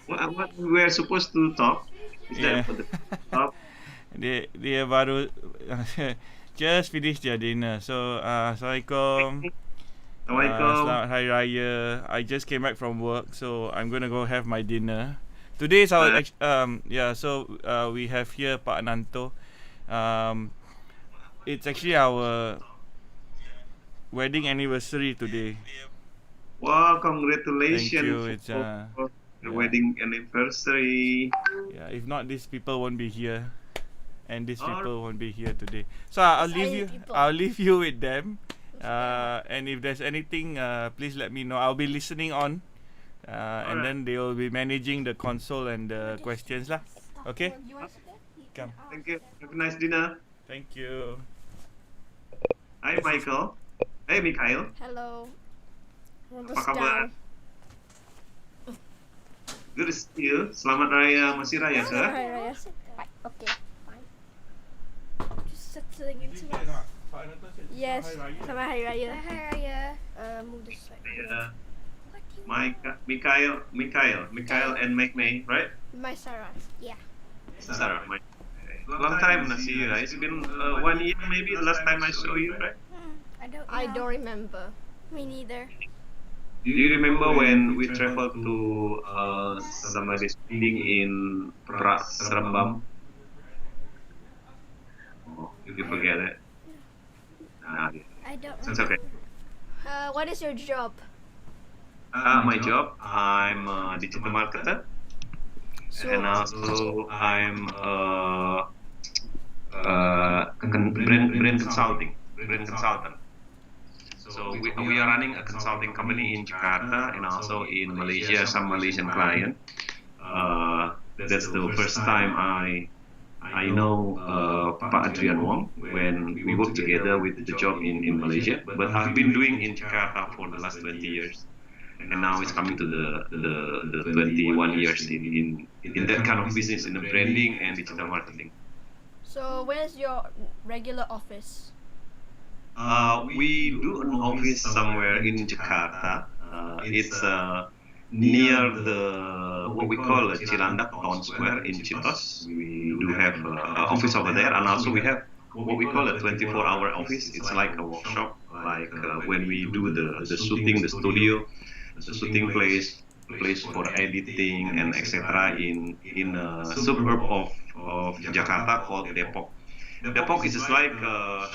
What we were supposed to talk? Is that Yeah. about the top? Dia baru just finished their dinner. So, Assalamualaikum. Assalamualaikum. Selamat Hari Raya. I just came back from work, so I'm gonna go have my dinner. Today is our Uh, yeah. So we have here Pak Ananto. Um, it's actually our wedding anniversary today. well, Thank congratulations you. It's for the yeah, wedding anniversary. yeah. If not, these people won't be here, and these All people won't be here today. So I'll leave you. I'll leave you with them. And if there's anything, please let me know. I'll be listening on, and right. then they will be managing the console and the questions lah. Okay, come. Thank you. Have a nice dinner. Thank you. Hi, Michael. Hey, Mikhail. Hello. Apa kabar? Good to see you. Selamat Raya Masih Raya, sir. Okay, fine. Just settling into my... Yes, Selamat Hari Raya. Hari Raya. Move this side. Yeah. Mikhail, and May, right? My Sarah. Yeah. Sarah, long time no see you. It's been 1 year maybe. The last time I saw you, right? I don't remember. Me neither. Do you remember when we traveled to somebody's wedding in Serembam? Oh, you forget it. Nah, I don't it's okay. What is your job? My job, I'm a digital marketer, and also I'm brand consultant. So we are running a consulting company in Jakarta and also in Malaysia, some Malaysian client. That's the first time I know Pak Adrian Wong when we worked together with the job in Malaysia. But I've been doing in Jakarta for the last 20 years. And now it's coming to the 21 years in that kind of business, in the branding and digital marketing. So where's your regular office? We do an office somewhere in Jakarta. It's near the what we call a Cilandak Town Square in Citos. We do have an office over there, and also we have what we call a 24-hour office. It's like a workshop, like when we do the shooting, the studio, the shooting place for editing and etc. in a suburb of Jakarta called Depok. Depok is just like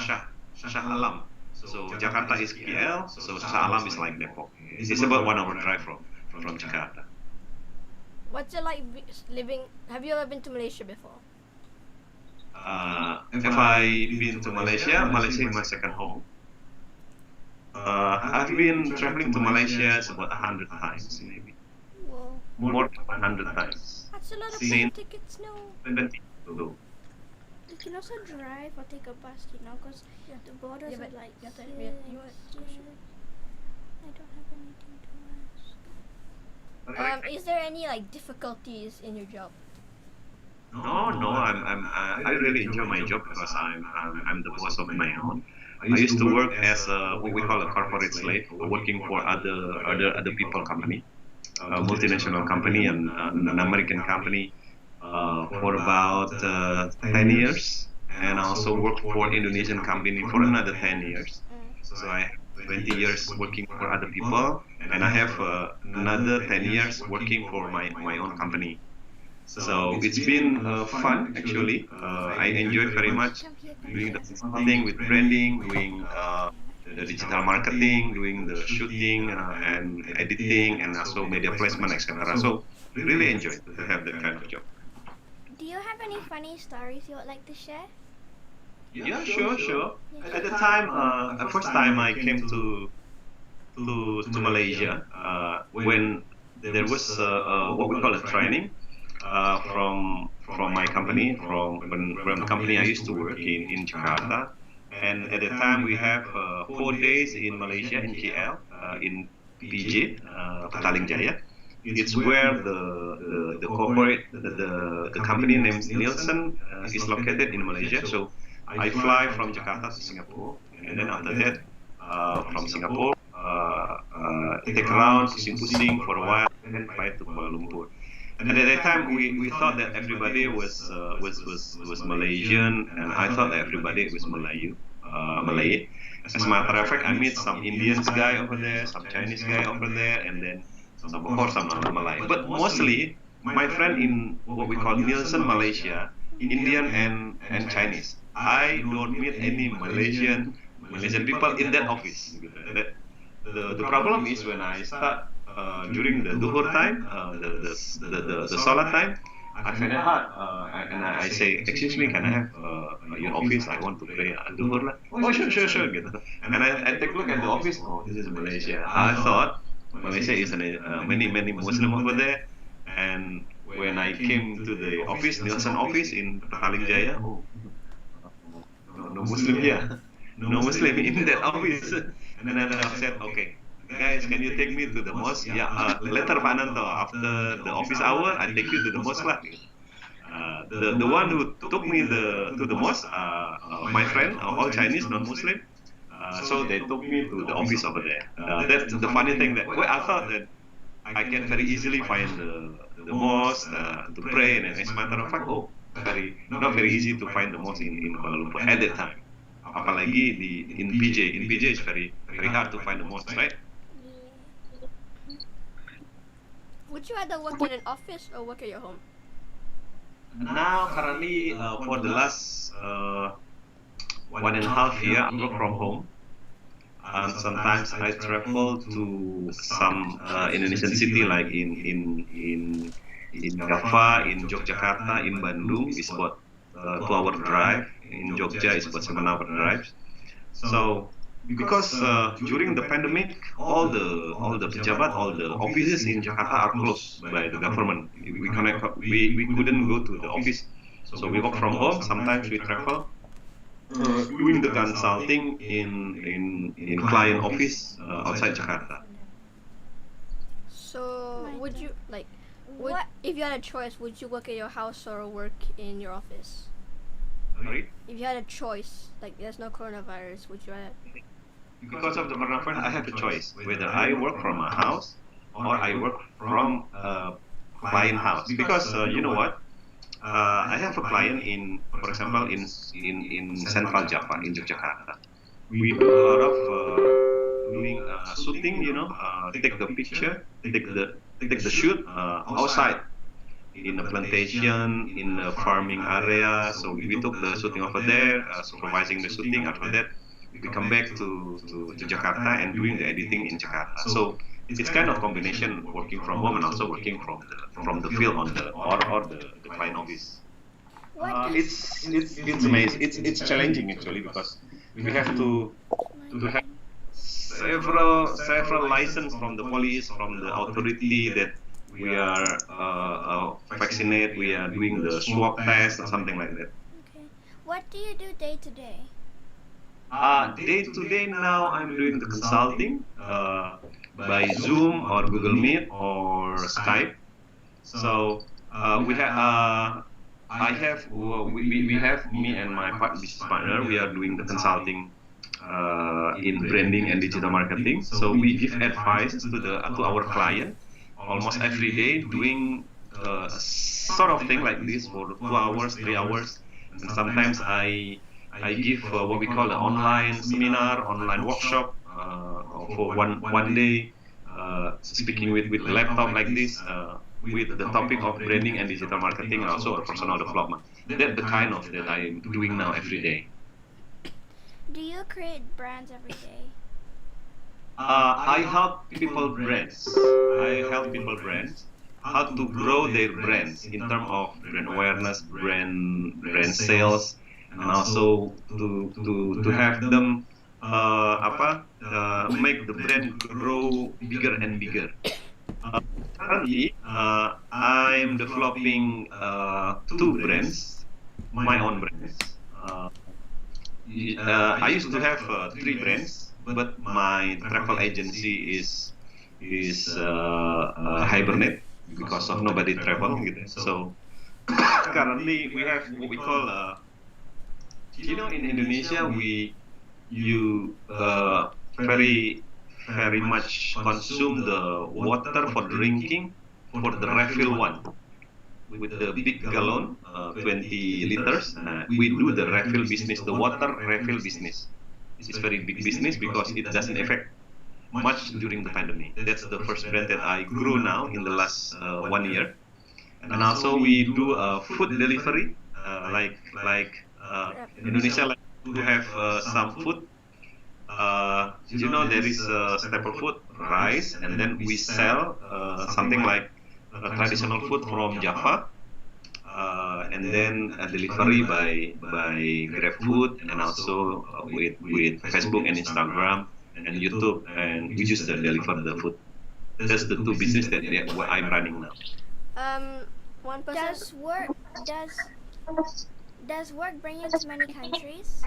Shah Alam. So Jakarta is KL, so Shah Alam is like Depok. It's about 1 hour drive from Jakarta. What's it like living? Have you ever been to Malaysia before? Have I been to Malaysia? Malaysia is my second home. I've been traveling to Malaysia about 100 times, maybe. Well, More than 100 times. that's a lot of Seen- plane tickets now. 20 ago. You can also drive or take a bus, because the borders Yeah, are but like you have to- this. you want to go shoot. I don't have anything to ask. Is there any like difficulties in your job? No, I really enjoy my job because I'm the boss of my own. I used to work as what we call a corporate slave, working for other people company, a multinational company and an American company for about 10 years, and also worked for Indonesian company for another 10 years. So I have 20 years working for other people, and I have another 10 years working for my own company. So it's been fun actually. I enjoy very much doing the thing with branding, doing the digital marketing, doing the shooting and editing, and also media placement, etc. So really enjoy to have that kind of job. Do you have any funny stories you would like to share? Yeah, sure. At the time, the first time I came to Malaysia, when there was what we call a training from my company, from the company I used to work in Jakarta, and at the time we have 4 days in Malaysia in KL in PJ Petaling Jaya. It's where the corporate the company named Nielsen is located in Malaysia. So I fly from Jakarta to Singapore, and then after that from Singapore take around pusing for a while, and then fly to Kuala Lumpur. And at that time, we thought that everybody was Malaysian, and I thought that everybody was Malay. As a matter of fact, I met some Indians guy over there, some Chinese guy over there, and then some, of course, some non-Malay. But mostly, my friend in what we call Nielsen, Malaysia, Indian and Chinese. I don't meet any Malaysian people in that office. The problem is when I start during the duhur time, the salat time, I find it hard, and I say, excuse me, can I have your office? I want to pray duhur lah. Oh, sure, gitu. And I take a look at the office. Oh, this is Malaysia. I thought Malaysia is many Muslim over there, and when I came to the office, Nielsen office in Petaling Jaya, oh, no Muslim here, no Muslim in that office. And then I said, okay, guys, can you take me to the mosque? Yeah, later Pak Ananto, after the office hour, I take you to the mosque lah. The one who took me to the mosque, my friend, all Chinese, non-Muslim. So they took me to the office over there. That's the funny thing that I thought that I can very easily find the mosque to pray, and as a matter of fact, not very easy to find the mosque in Kuala Lumpur at that time. Apalagi in PJ. In PJ is very hard to find the mosque, right? Would you rather work in an office or work at your home? Now, currently, for the last 1.5 year, I work from home. And sometimes I travel to some Indonesian city like in Java, in Yogyakarta, in Bandung. It's about 2-hour drive. In Jogja, it's about 7-hour drive. So, because during the pandemic, all the pejabat, all the offices in Jakarta are closed by the government. We couldn't go to the office, so we work from home. Sometimes we travel, doing the consulting in client office outside Jakarta. So, would you if you had a choice, would you work at your house or work in your office? Sorry? If you had a choice, like there's no coronavirus, would you rather? Because of the coronavirus, I have a choice whether I work from a house or I work from a client house. Because you know what? I have a client for example, in Central Java, in Yogyakarta. We do a lot of doing shooting, take the picture, take the shoot outside in the plantation, in the farming area. So we took the shooting over there, supervising the shooting. After that, we come back to Jakarta and doing the editing in Jakarta. So it's kind of combination, working from home and also working from the field on the client office. It's amazing. It's challenging actually, because we have to have several license from the police, from the authority that we are vaccinated, we are doing the swab test or something like that. Okay. What do you do day to day? Day to day now, I'm doing the consulting by Zoom or Google Meet or Skype. So we have me and my business partner. We are doing the consulting in branding and digital marketing. So we give advice to our client almost every day, doing sort of thing like this for 2 hours, 3 hours, and sometimes I give what we call an online seminar, online workshop for one day, speaking with the laptop like this, with the topic of branding and digital marketing, and also personal development. That's the kind of that I'm doing now every day. Do you create brands every day? I help people brands. I help people brands how to grow their brands in terms of brand awareness, brand sales, and also to have them make the brand grow bigger and bigger. Currently, I'm developing 2 brands, my own brands. I used to have 3 brands, but my travel agency is hibernate because of nobody travel. So currently we have what we call in Indonesia you very much consume the water for drinking for the refill one. with the big gallon, 20 liters. We do the refill business, the water refill business. It's very big business because it doesn't affect much during the pandemic. That's the first brand that I grew now in the last 1 year. And also we do food delivery, in Indonesia, like to have some food. There is staple food, rice, and then we sell something like traditional food from Java, and then delivery by GrabFood, and also with Facebook and Instagram and YouTube, and we just deliver the food. That's the two business that I'm running now. One person. Does work bring you to many countries?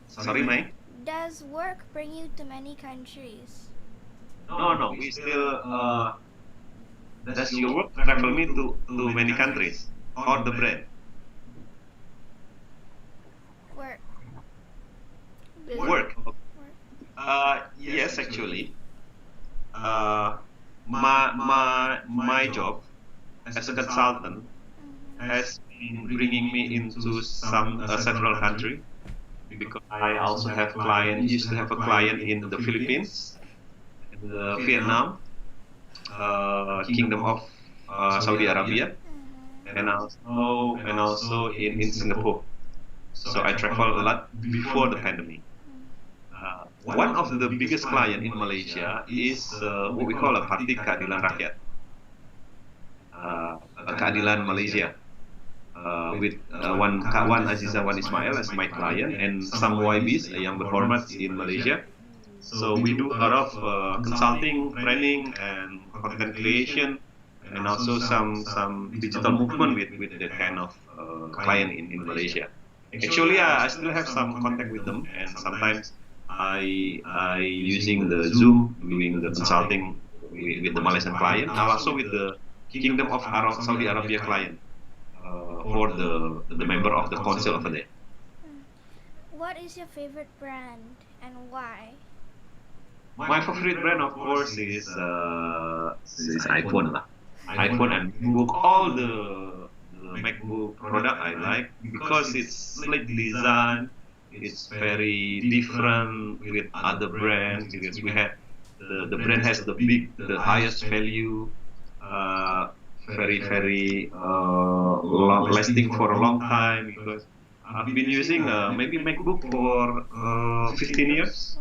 Sorry, Mike? Does work bring you to many countries? No, we still, does your work travel me to many countries? Or the brand? Work. Work. Yes, actually. My job as a consultant has been bringing me into several countries, because I also used to have a client in the Philippines, in the Vietnam, Kingdom of Saudi Arabia, and also in Singapore. So I travel a lot before the pandemic. One of the biggest client in Malaysia is what we call a Parti Keadilan Rakyat, Keadilan Malaysia, with Wan Aziza, Wan Ismail as my client, and some YBs yang berhormat in Malaysia. So we do a lot of consulting, training, and content creation, and also some digital movement with that kind of client in Malaysia. Actually, I still have some contact with them, and sometimes I using the Zoom doing the consulting with the Malaysian client, and also with the Kingdom of Saudi Arabia client for the member of the council over there. What is your favorite brand and why? My favorite brand, of course, is iPhone lah. iPhone and MacBook. All the MacBook product I like because it's sleek design. It's very different with other brands because we have the brand has the highest value, very lasting for a long time, because I've been using maybe MacBook for 15 years.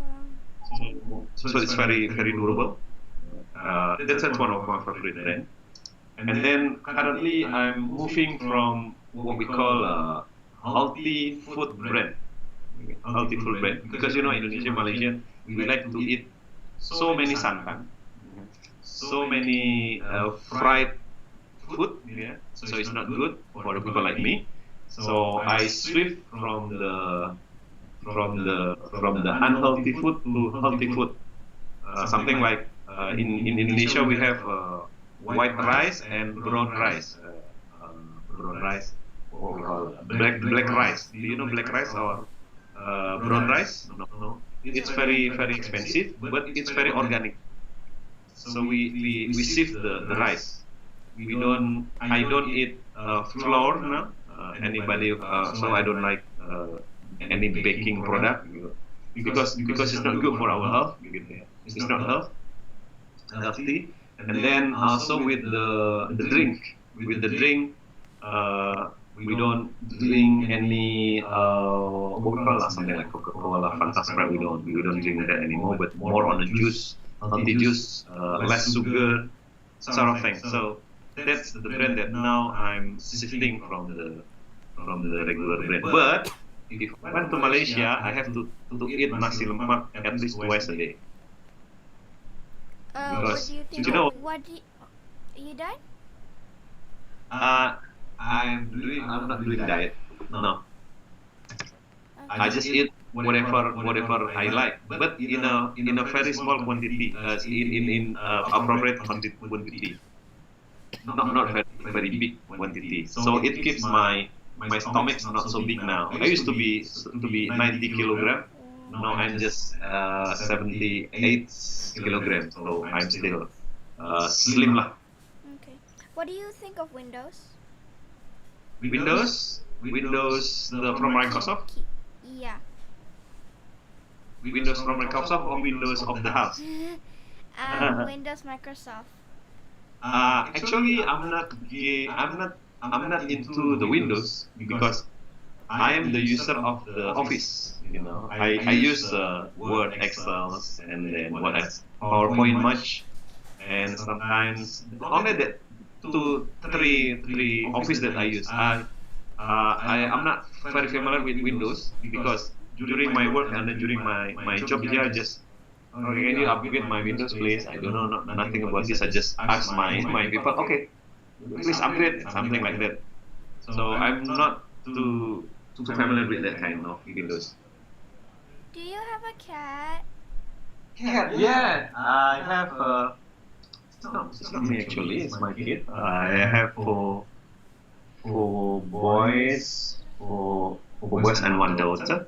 So it's very durable. That's one of my favorite brands. And then currently I'm moving from what we call a healthy food brand. Healthy food brand, because Indonesia, Malaysia, we like to eat so many santan, so many fried food. Yeah, so it's not good for the people like me. So I shift from the unhealthy food to healthy food. Something like in Indonesia we have white rice and brown rice. Brown rice, what we call black rice. Do you know black rice or brown rice? No. It's very expensive, but it's very organic. So we sieve the rice. I don't eat flour now. So I don't like any baking product because it's not good for our health. It's not healthy. And then also with the drink, we don't drink any Coca-Cola, something like Coca-Cola, Fanta, Sprite. We don't drink that anymore, but more on the juice, healthy juice, less sugar, sort of thing. So that's the brand that now I'm shifting from the regular brand. But if I went to Malaysia, I have to eat nasi lemak at least twice a day. What do you think? You done? I'm not doing diet. No. I just eat whatever I like, but in a very small quantity, in appropriate quantity, not very big quantity. So it keeps my stomach's not so big now. I used to be 90 kilogram. Now I'm just 78 kilograms. So I'm still slim lah. Okay. What do you think of Windows? Windows from Microsoft. Yeah. Windows from Microsoft or Windows of the house. Windows, Microsoft. Actually, I'm not into the Windows because I am the user of the Office. You know, I use Word, Excel, and then what else? PowerPoint much, and sometimes only the three Office that I use. I am not very familiar with Windows because during my work and then during my job here, I just can you upgrade my Windows, please? I don't know nothing about this. I just ask my people, okay, please upgrade something like that. So I'm not too familiar with that kind of Windows. Do you have a cat? Cat, yeah, I have. It's not me actually. It's my kid. I have four boys, four boys and one daughter.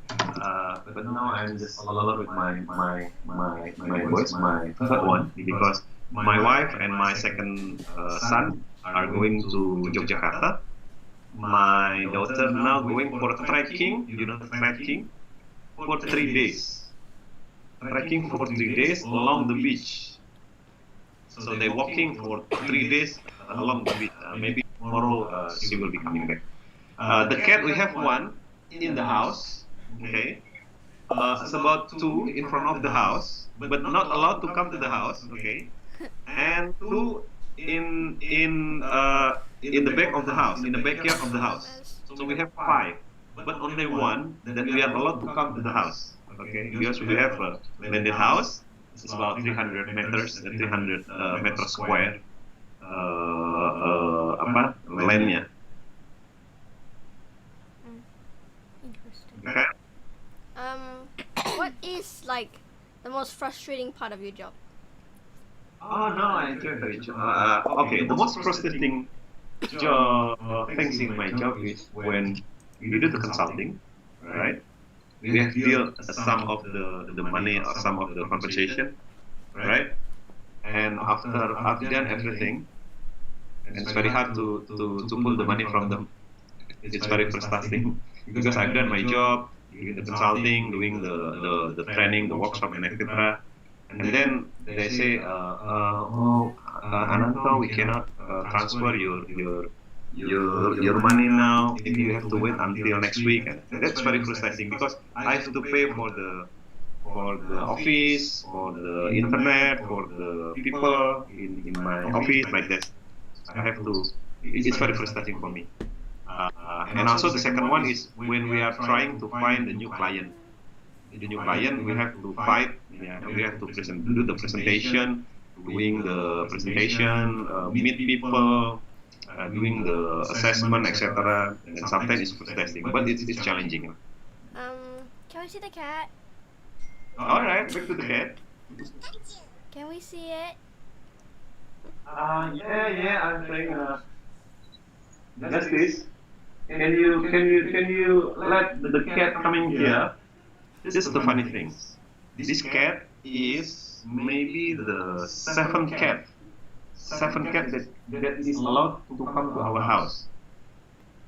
But now I'm just alone with my boys, my third one, because my wife and my second son are going to Jakarta. My daughter now going for trekking, trekking for 3 days. Trekking for 3 days along the beach. So they're walking for 3 days along the beach. Maybe tomorrow she will be coming back. The cat, we have one in the house. Okay. It's about two in front of the house, but not allowed to come to the house. Okay. And two in the back of the house, in the backyard of the house. So we have five, but only one that we are allowed to come to the house. Okay, because we have a landed house. It's about 300 meters, 300 meters square. Landnya. Interesting. Okay. What is like the most frustrating part of your job? Oh no, I enjoy my job. Okay, the most frustrating things in my job is when we do the consulting, right? We have deal some of the money or some of the compensation, right? And after I've done everything, and it's very hard to pull the money from them. It's very frustrating because I've done my job, doing the consulting, doing the training, the workshop, and etc. And then they say, Ananto, we cannot transfer your money now. Maybe you have to wait until next week. And that's very frustrating because I have to pay for the office, for the internet, for the people in my office like that. I have to. It's very frustrating for me. And also the second one is when we are trying to find a new client. The new client, we have to fight. Yeah, we have to do the presentation, doing the presentation, meet people, doing the assessment, etc. And sometimes it's frustrating, but it's challenging. Can we see the cat? All right, back to the cat. Can we see it? Yeah, I'm saying. Justice, can you let the cat coming here? This is the funny thing. This cat is maybe the seventh cat that is allowed to come to our house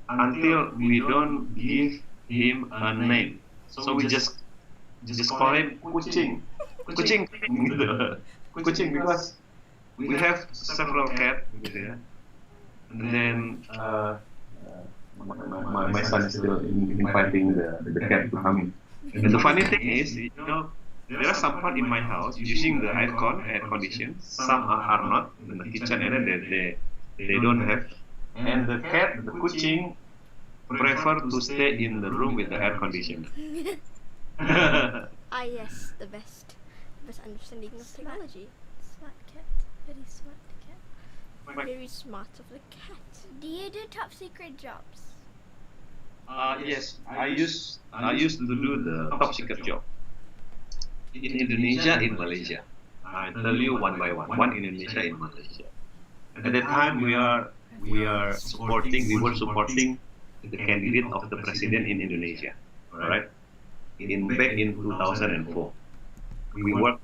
until we don't give him a name. So we just call him kucing, kucing, kucing because we have several cats, and then my son is still inviting the cat to come in. And the funny thing is, there are some part in my house using the air condition. Some are not in the kitchen area. They don't have. And the cat, the kucing, prefer to stay in the room with the air condition. Yes, the best understanding of technology. Smart cat, very smart cat. Very smart of the cat. Do you do top secret jobs? Yes, I used to do the top secret job in Indonesia, in Malaysia. I tell you one by one. One in Indonesia, in Malaysia. At that time, we were supporting the candidate of the president in Indonesia, right? Back in 2004, we worked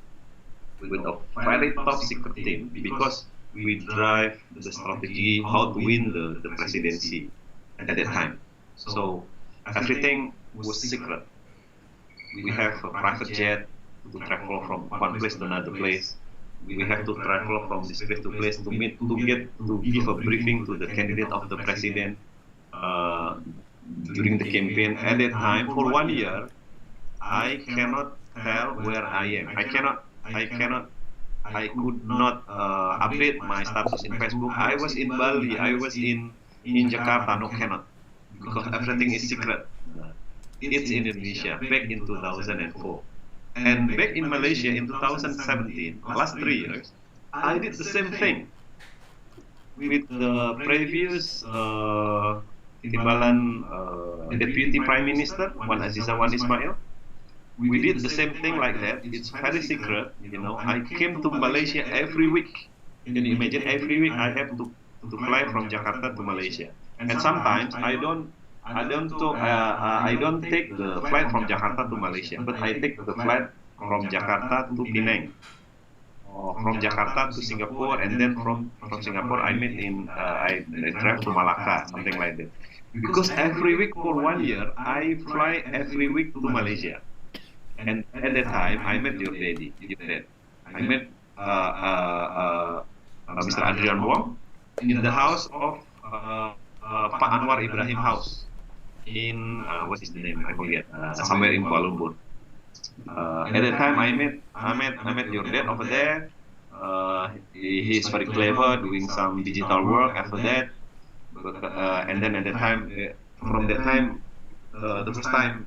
with a very top secret team because we drive the strategy how to win the presidency at that time. So everything was secret. We have a private jet to travel from one place to another place. We have to travel from this place to place to meet to give a briefing to the candidate of the president uh, during the campaign. At that time, for 1 year, I cannot tell where I am. I could not update my status in Facebook. I was in Bali. I was in Jakarta. No, cannot because everything is secret. It's in Indonesia back in 2004. And back in Malaysia in 2017, last 3 years, I did the same thing with the previous Timbalan Deputy Prime Minister, Wan Aziza Wan Ismail. We did the same thing like that. It's very secret, you know. I came to Malaysia every week. Can you imagine? Every week I have to fly from Jakarta to Malaysia. And sometimes I don't take the flight from Jakarta to Malaysia, but I take the flight from Jakarta to Penang, or from Jakarta to Singapore, and then from Singapore I drive to Malacca, something like that. Because every week for 1 year I fly every week to Malaysia, and at that time I met your dad. I met Mr. Adrian Wong in the house of Pak Anwar Ibrahim house in what is the name? I forget. Somewhere in Kuala Lumpur. At that time, I met your dad over there. He's very clever, doing some digital work after that. But, and then at that time, from that time, the first time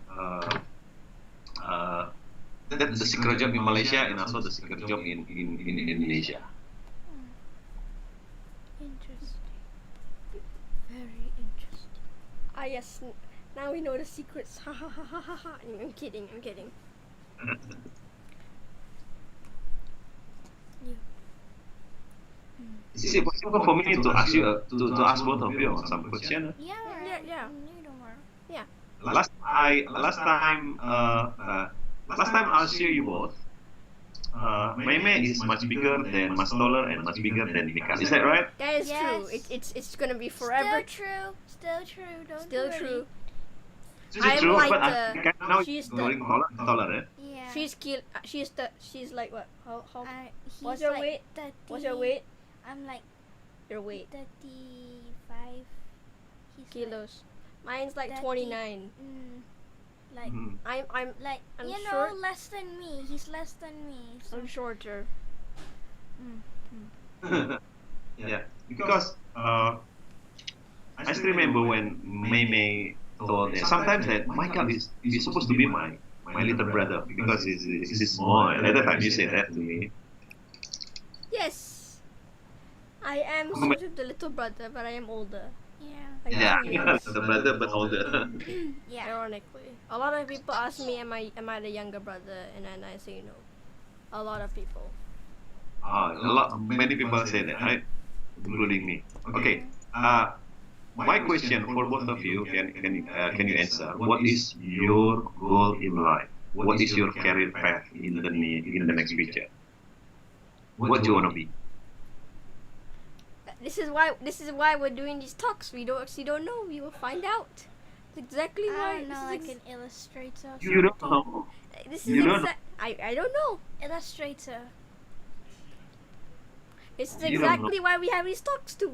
that the secret job in Malaysia and also the secret job in Indonesia. Interesting. Very interesting. Ah yes. Now we know the secrets. Ha ha ha ha ha ha. I'm kidding. Is it possible for me to ask you to ask both of you some question? Yeah. Yeah. Don't worry. Yeah. Last time I'll show you both. Meme is much bigger than much taller and much bigger than Mika. Is that right? That is true. Yes. It's gonna be forever. Still true. Don't Still worry. true. Is it I'm true? like But the- Mika now she's is the- growing taller, eh? Yeah. She's like what? How? He's What's your like weight? 30, What's your weight? I'm like Your weight. 35. He's Kilos. Mine's like 30. 29. Like Mhm. I'm like I'm you know short. less than me. He's less than me. So. I'm shorter. Yeah, because I still remember when Mei told sometimes that Michael is supposed to be my little brother because he's small. And at that time you said that to me. Yes. I am sort of the little brother, but I am older. Yeah. Like Yeah, 2 years. the brother but older. Yeah. Ironically, a lot of people ask me, "Am I the younger brother?" And then I say no. A lot of people. Many people say that, right? Including me. Okay. My question for both of you, can you answer? What is your goal in life? What is your career path in the next future? What do you want to be? This is why we're doing these talks. We don't know. We will find out. That's exactly why. I don't know, this like is an illustrator. You don't know. This you is don't I don't know. Illustrator. This is You don't exactly why we have these talks to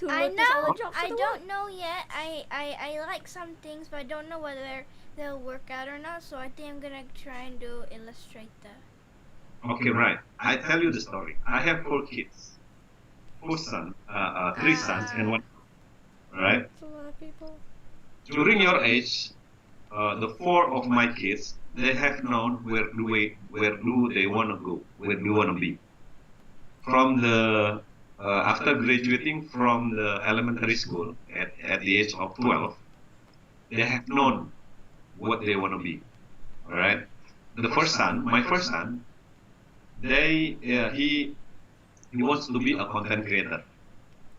I notice all know. the jobs I of the don't know yet. I like some things, but I don't know whether they'll work out or not. So I think I'm gonna try and do illustrator. Okay, right. I tell you the story. I have 4 kids, 4 sons, 3 sons and 1. Right. That's a lot of people. During your age, the 4 of my kids, they have known where do they want to go, where do you want to be. From the after graduating from the elementary school at the age of 12, they have known what they want to be. All right. The first son, my first son, he wants to be a content creator.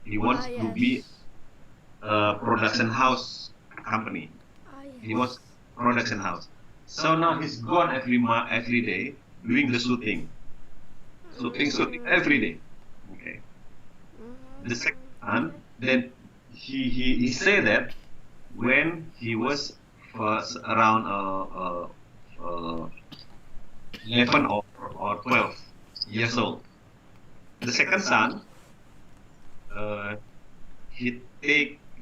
He wants to be a production house company. He wants production house. So now he's gone every day doing the shooting every day. Okay. The second son, then he said that when he was first around 11 or 12 years old, the second son, uh, he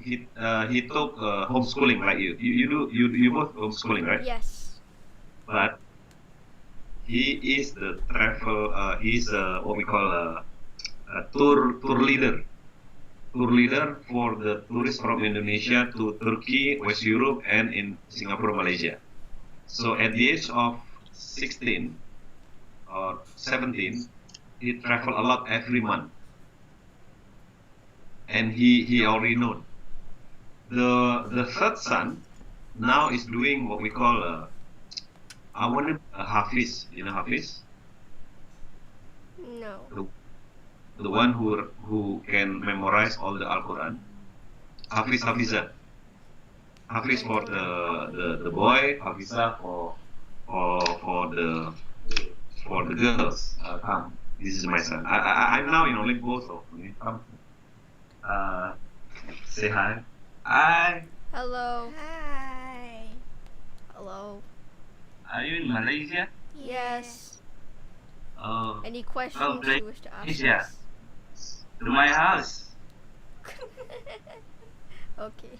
took homeschooling like you both homeschooling, right? Yes. But he is the travel he's what we call a tour leader for the tourists from Indonesia to Turkey, West Europe, and in Singapore, Malaysia. So at the age of 16 or 17, he travel a lot every month, and he already known. The third son now is doing what we call I want a Hafiz. You know Hafiz, No. the one who can memorize all the Al Quran. Hafiza. Hafiz for the boy, Hafiza for the girls. Come, this is my son. I'm now in only both of me. Come, say hi. Hi. Hello. Hi. Hello. Are you in Malaysia? Yes. Oh, Any questions you wish to ask Yeah. us? to my house. Okay.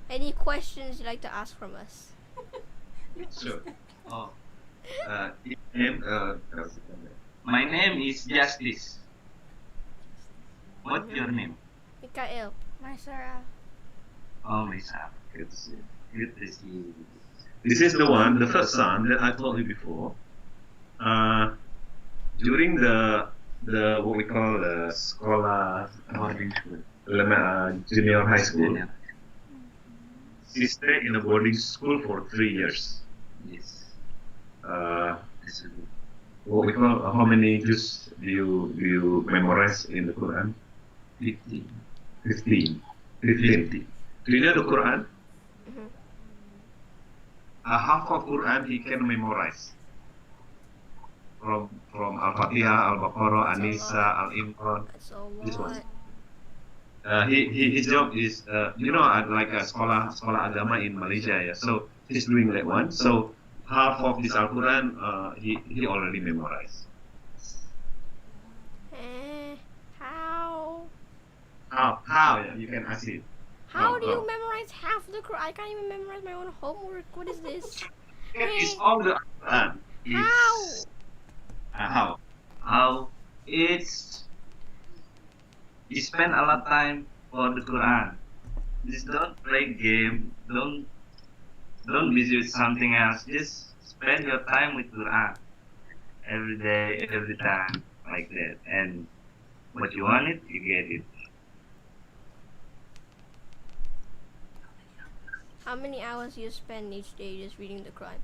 Any questions you'd like to ask from us? Sure. Oh, name, my name is Justice. What's your name? Mikael. Maisara. Oh, Lisa. Good to see you. Good to see you. This is the one, the first son that I told you before. During the what we call the sekolah boarding school, junior high school. She stayed in a boarding school for 3 years. Yes. What we call how many juz do you memorize in the Quran? 15. 15. 15. Do you know the Quran? Mhm. Half of Quran he can memorize. From Al-Fatihah, Al-Baqarah, That's a An-Nisa, lot. Al-Imran. That's a This one. lot. His job is like a sekolah agama in Malaysia, yeah. So he's doing that one. So half of this Al Quran he already memorized. How? How? Yeah, you can ask it. How do you Oh. memorize half the Quran? I can't even memorize my own homework. What is this? It's all the Quran. How? How? How? It's you spend a lot of time for the Quran. Just don't play game. Don't busy with something else. Just spend your time with Quran every day, every time, like that. And what you want it, you get it. How many hours do you spend each day just reading the Quran?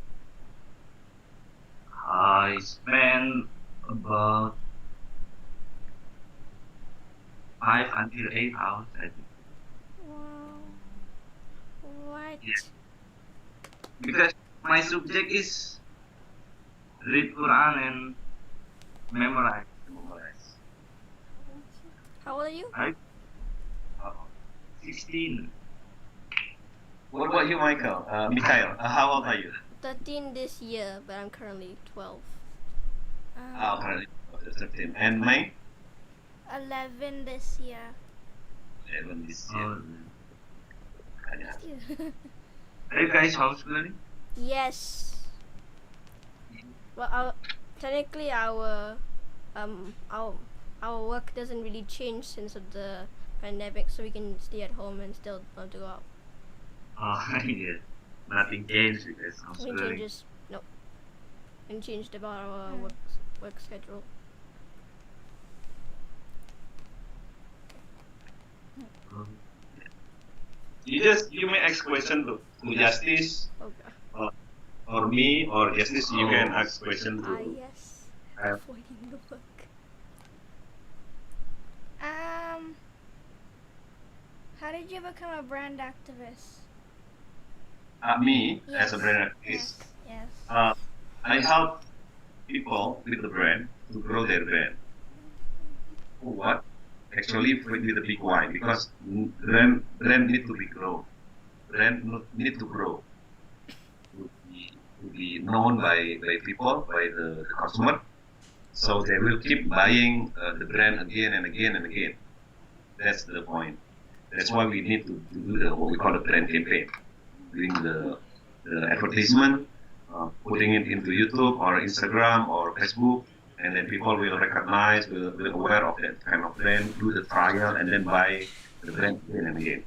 I spend about 5 until 8 hours. I think. Wow. What? Yeah. Because my subject is read Quran and memorize. How old are you? I 16. What about you, Michael? Mikhail, how old are you? 13 this year, but I'm currently 12. Currently 13. And May? 11 this year. 11 this year. Yeah. Are you guys homeschooling? Yes. Well, technically our work doesn't really change since of the pandemic, so we can stay at home and still want to go out. Oh, yeah. Nothing changed because Nothing homeschooling. changes. No. Nothing changed about our work schedule. You may ask question to Justice Okay. or me or Justice. You can ask question to. Yes. I- Avoiding the work. How did you become a brand activist? Me as a Yes. brand activist. Yes. I help people with the brand to grow their brand. For what? actually with a big Y, because brand need to be grow. Need to grow to be known by people, by the consumer. So they will keep buying the brand again and again and again. That's the point. That's why we need to do what we call a brand campaign, doing the advertisement, putting it into YouTube or Instagram or Facebook, and then people will recognize, will aware of that kind of brand, do the trial, and then buy the brand again and again.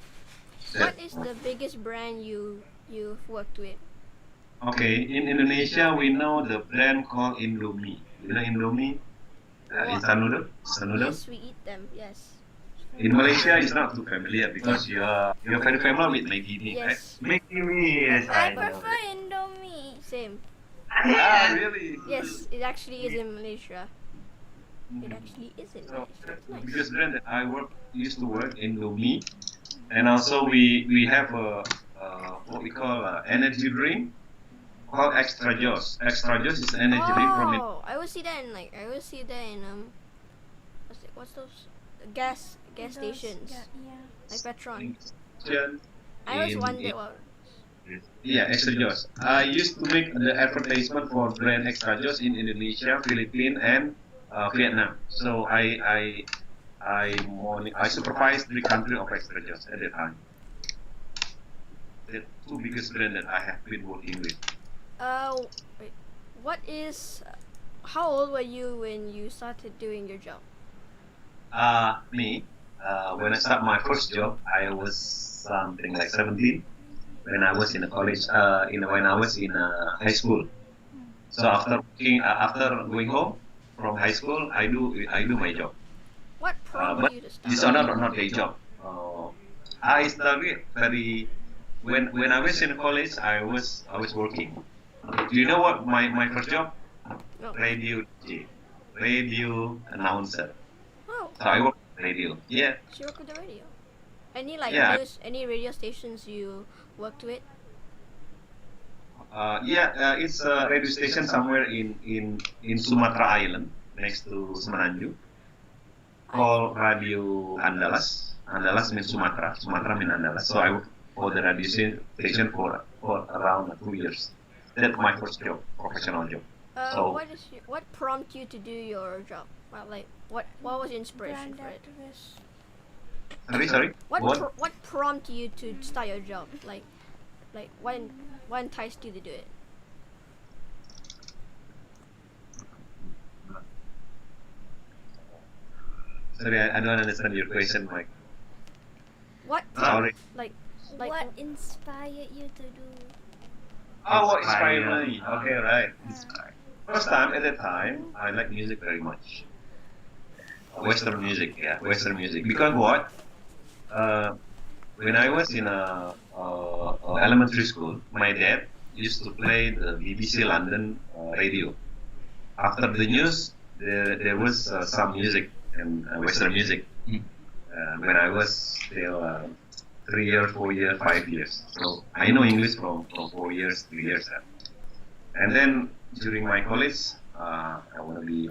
What is the biggest brand you've worked with? Okay, in Indonesia we know the brand called Indomie. You know Indomie? Instant noodle. Yes, we eat them. Yes. In Malaysia, it's not too familiar because you're very familiar with Maggi mee, right? Yes. Maggi mee, yes, I I know. prefer Indomie. Same. Ah, really? Yes, it actually is in Malaysia. It actually is in So Malaysia. It's the nice. biggest brand that I used to work in Indomie, and also we have what we call energy drink called Extra Juice. Extra Juice is an energy drink from it. Oh, I will see that in what's those gas stations like Petron. I always wondered what. Yeah, Extra Juice. I used to make the advertisement for brand Extra Juice in Indonesia, Philippines, and Vietnam. So I supervised 3 countries of Extra Juice at that time. The 2 biggest brands that I have been working with. Wait, what is? How old were you when you started doing your job? Me, when I started my first job, I was something like 17. When I was in a college, when I was in high school. So after going home from high school, I do my job. What prompted But you to start? this is not a job. I started when I was in college. I was working. Do you know what my first job? No. Radio DJ, radio announcer. Oh, So I work radio. Yeah. so you work with the radio. Yeah. Any radio stations you worked with? It's a radio station somewhere in Sumatra Island, next to Semenanjung, called Radio Andalas. Andalas means Sumatra. Sumatra means Andalas. So I worked for the radio station for around 2 years. That's my first job, professional job. So- What prompted you to do your job? What was your inspiration Brand for it? activist. Sorry. What prompted you to start your job? What enticed you to do it? Sorry, I don't understand your question, Mike. What Sorry. like What inspired you to do? Oh, what inspired me? Okay, right. First time, at that time, I like music very much. Western music, yeah, Western music. Because what? When I was in elementary school, my dad used to play the BBC London radio. After the news, there was some music and Western music. When I was still 3 years, 4 years, 5 years. So I know English from 4 years, 3 years. And then during my college, I want to be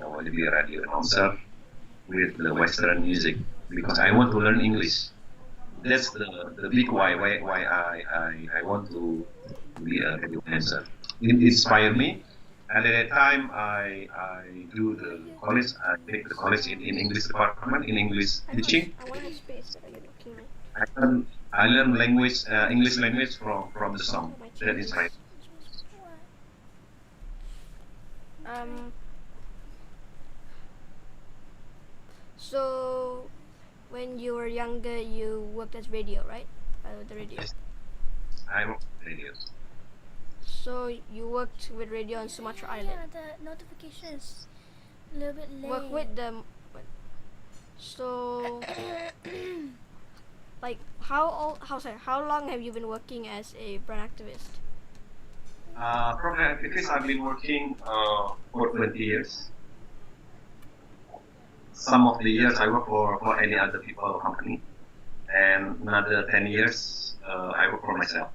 a radio announcer with the Western music because I want to learn English. That's the big why I want to be a radio announcer. It inspired me. And at that time, I do the college. I take the college in English department in English teaching. I want a space that I get looking at. I learn language, English language from the song. That inspired. So when you were younger, you worked as radio, right? The radio. Yes. I work with radio. So you worked with radio on Sumatra Island. Yeah, the notification is a little bit late. Work with them. So, how long have you been working as a brand activist? Program activities, I've been working for 20 years. Some of the years I work for any other people or company. And another 10 years I work for myself.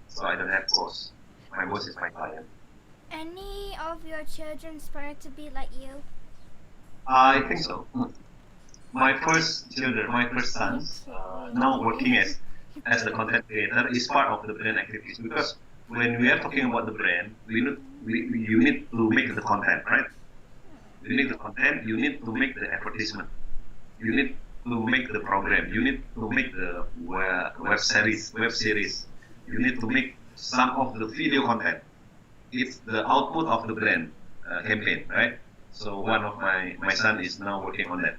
So I don't have boss. My boss is my client. Any of your children aspire to be like you? I think so. my first children, my first sons, now working as the content creator is part of the brand activities, because when we are talking about the brand, you need to make the content, right? You need the content, you need to make the advertisement, you need to make the program, you need to make the web series, you need to make some of the video content. It's the output of the brand campaign, right? So one of my son is now working on that.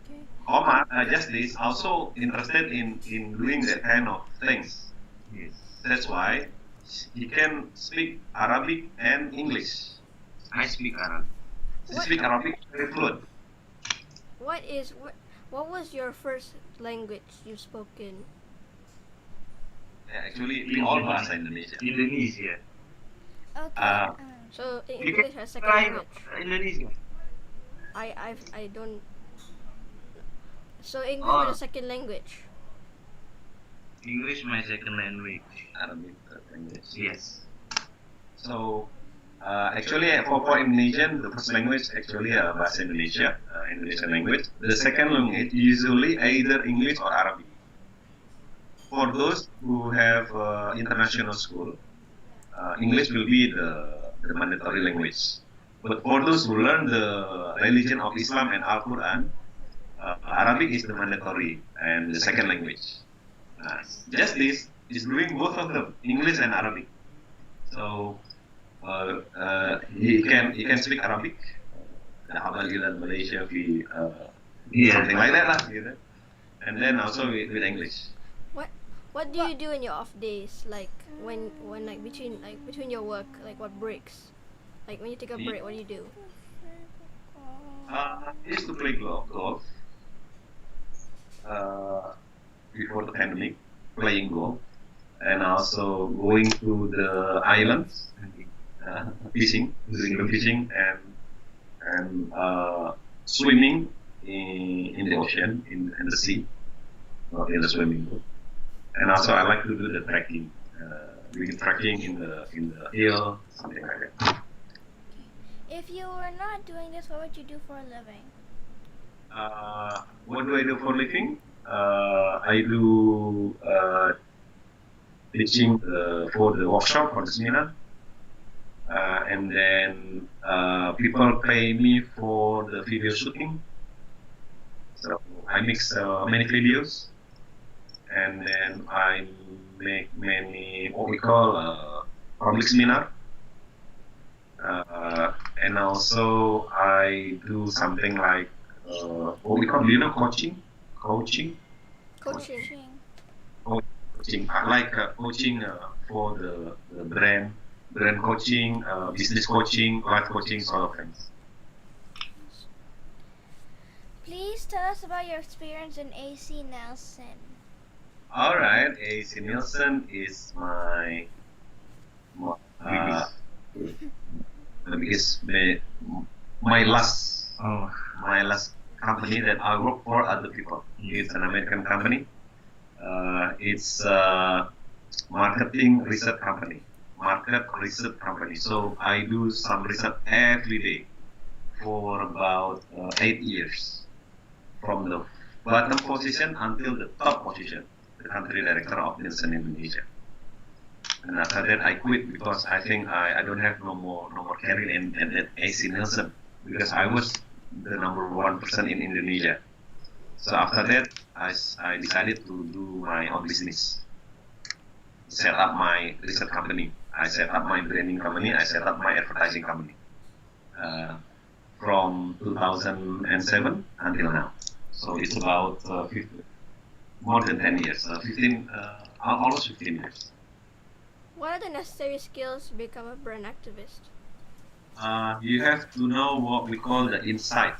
Okay. Omar, just this, also interested in doing that kind of things. Yes. That's why he can speak Arabic and English. I speak Arabic. He speak Arabic very fluent. What was your first language you spoke in? Actually, we all bahasa Indonesia. Indonesia. Okay. So English as second language. Indonesia. I don't. So English is a second language. English my second language. Arabic third language. Yes. So actually for Indonesian, the first language actually bahasa Indonesia, Indonesian language. The second language usually either English or Arabic. For those who have international school, English will be the mandatory language. But for those who learn the religion of Islam and Al-Quran, Arabic is the mandatory and the second language. Justice is doing both of them, English and Arabic. So he can speak Arabic. Malaysia, something like that lah, gitu. And then also with English. What do you do in your off days? Like when like between your work, like what breaks? Like when you take a break, what do you do? I used to play golf before the pandemic, playing golf, and also going to the islands, fishing, doing the fishing and swimming in the ocean, in the sea, not in the swimming pool. And also I like to do the trekking, doing trekking in the hill, something like that. If you were not doing this, what would you do for a living? What do I do for a living? I do teaching for the workshop, for the seminar. And then people pay me for the video shooting. So I mix many videos. And then I make many what we call public seminar. And also I do something like what we call, coaching. Coaching. I like coaching for the brand coaching, business coaching, life coaching, sort of things. Please tell us about your experience in AC Nelson. All right, AC Nielsen is my biggest, my last company that I work for other people. It's an American company. It's a marketing research company. So I do some research every day for about 8 years, from the bottom position until the top position, the country director of Nielsen Indonesia. And after that, I quit because I think I don't have no more career in AC Nielsen, because I was the number 1 person in Indonesia. So after that, I decided to do my own business. Set up my research company. I set up my branding company. I set up my advertising company. From 2007 until now. So it's about more than 10 years. Almost 15 years. What are the necessary skills to become a brand activist? You have to know what we call the insight.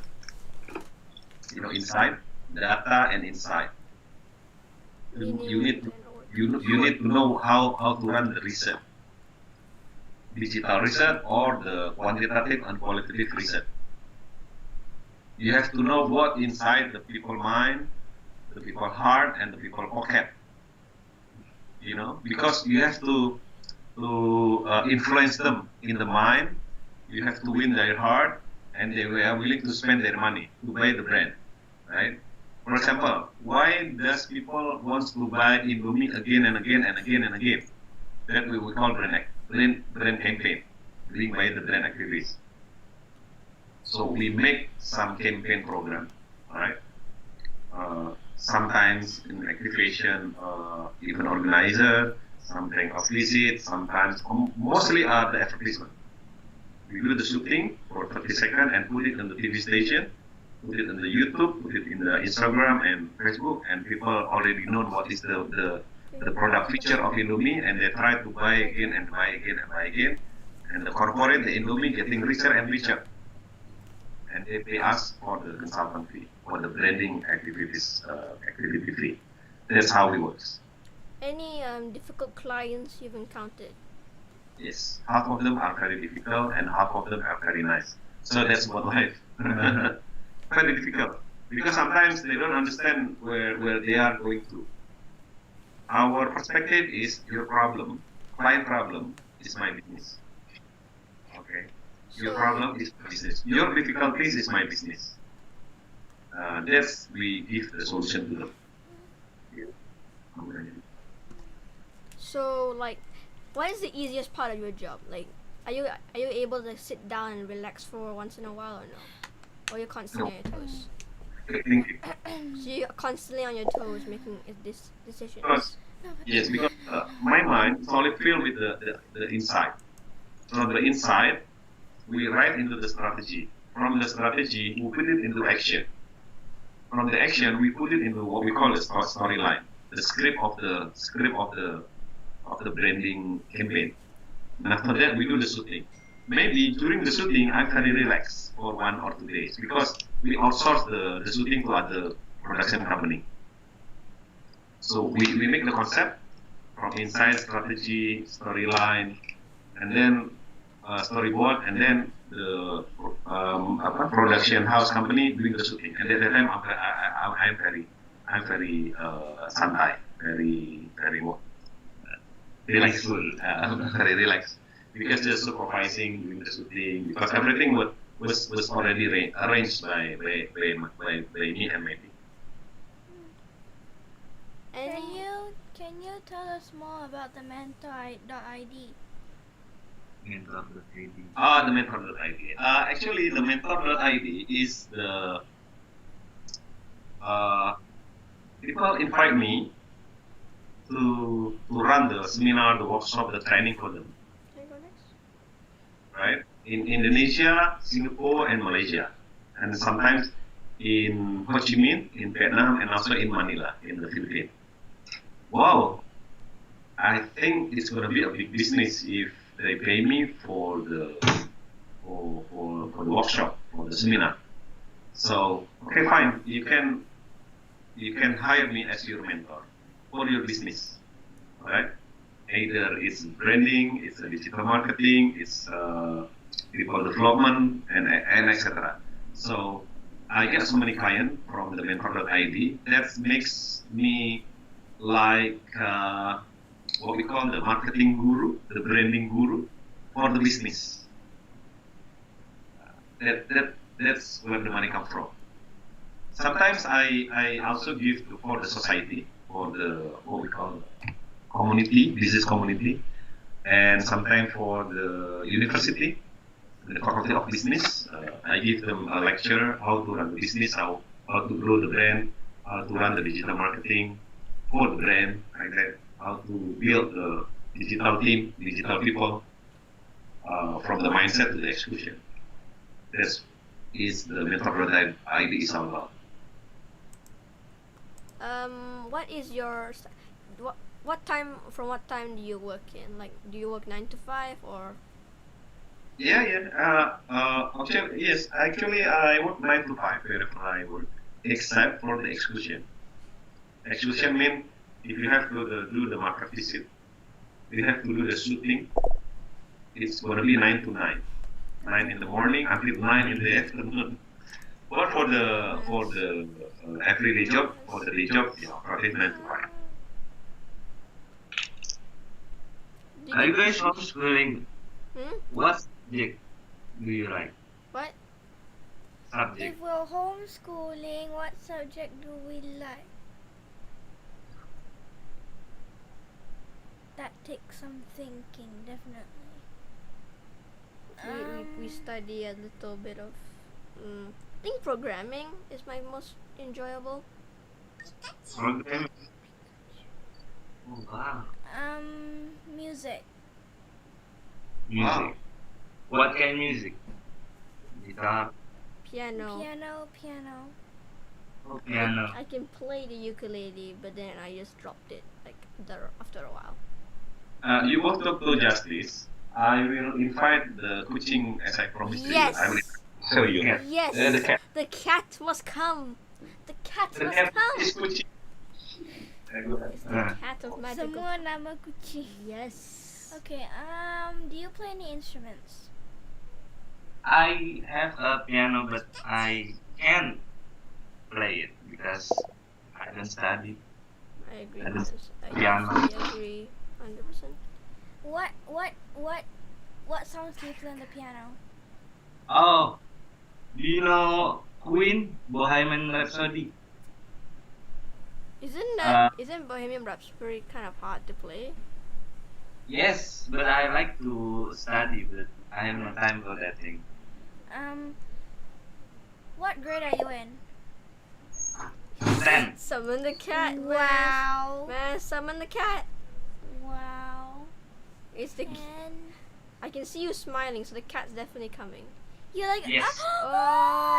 Insight, data, and insight. You need to know how to run the research, digital research or the quantitative and qualitative research. You have to know what inside the people mind, the people heart, and the people pocket. Because you have to influence them in the mind. You have to win their heart, and they are willing to spend their money to buy the brand. right? For example, why does people want to buy Indomie again and again and again and again? That we call brand campaign, linked by the brand activities. So we make some campaign program, right? Sometimes in activation, even organizer, sometimes of visit, sometimes mostly are the advertisement. We do the shooting for 30 seconds and put it on the TV station, put it on the YouTube, put it in the Instagram and Facebook, and people already know what is the product feature of Indomie, and they try to buy again and buy again and buy again. And the corporate, the Indomie, getting richer and richer, and they pay us for the consultant fee, for the branding activities, activity fee. That's how it works. Any difficult clients you've encountered? Yes, half of them are very difficult and half of them are very nice. So that's what life. Very difficult because sometimes they don't understand where they are going to. Our perspective is your problem, client problem is my business. Okay, your problem is my business. Your difficulties is my business. That's we give the solution to them. Yeah. So like, what is the easiest part of your job? Like, are you able to sit down and relax for once in a while or no? Or you're constantly on your toes? So you're constantly on your toes making decisions. Because, yes, because my mind is only filled with the inside. From the inside, we write into the strategy. From the strategy, we put it into action. From the action, we put it into what we call a storyline, the script of the branding campaign. And after that, we do the shooting. Maybe during the shooting, I'm very relaxed for 1 or 2 days because we outsource the shooting to other production company. So we make the concept from inside, strategy, storyline, and then storyboard, and then the production house company doing the shooting. And at that time, I'm very santai, very relaxful, very relaxed, because the supervising, doing the shooting, because everything was already arranged by me and my team. Can you tell us more about the mentor.id? Mentor.id. The mentor.id. Actually, the mentor.id is the people invite me to run the seminar, the workshop, the training for them. Can I go next? Right? In Indonesia, Singapore, and Malaysia, and sometimes in Ho Chi Minh, in Vietnam, and also in Manila, in the Philippines. Wow, I think it's going to be a big business if they pay me for the workshop, for the seminar. So okay, fine, you can hire me as your mentor for your business, right? Either it's branding, it's digital marketing, it's people development, and etc. So I get so many clients from the mentor.id that makes me like what we call the marketing guru, the branding guru for the business. That's where the money comes from. Sometimes I also give for the society, for the what we call community, business community, and sometimes for the university, the faculty of business. I give them a lecture how to run the business, how to grow the brand, how to run the digital marketing for the brand, like that, how to build the digital team, digital people, from the mindset to the execution. That is the mentor.id is all about. What is your what time, from what time do you work in? Like, do you work 9 to 5 or? Yeah. Actually, yes. Actually, I work 9 to 5 wherever I work, except for the execution. Execution means if you have to do the market visit, you have to do the shooting. It's going to be 9 to 9, 9 in the morning until 9 in the afternoon. But for the everyday job, for the day job, yeah, probably 9 to 5. Are you guys homeschooling? Hmm? What subject do you like? What? subject? If we're homeschooling, what subject do we like? That takes some thinking, definitely. We study a little bit of. I think programming is my most enjoyable. Programming. Oh wow. Music. Music. What kind of music? Guitar. Piano. Piano. Oh, piano. I can play the ukulele, but then I just dropped it after a while. You both talk to Justice. I will invite the kucing as I promised to you. Yes. I will show you. Yes. The cat. The cat must come. The cat The must cat come. is kucing. It's the cat of magical. Semua nama kucing. Yes. Okay, do you play any instruments? I have a piano, but I can't play it because I don't study. I agree. That is I piano. definitely agree. 100%. What songs do you play on the piano? Oh, do you know Queen, Bohemian Rhapsody? Isn't Bohemian Rhapsody kind of hard to play? Yes, but I like to study, but I have no time for that thing. What grade are you in? 10. Summon the cat. Wow. Man, summon the cat. Wow. It's the. And I can see you smiling, so the cat's definitely coming. you're like, Yes.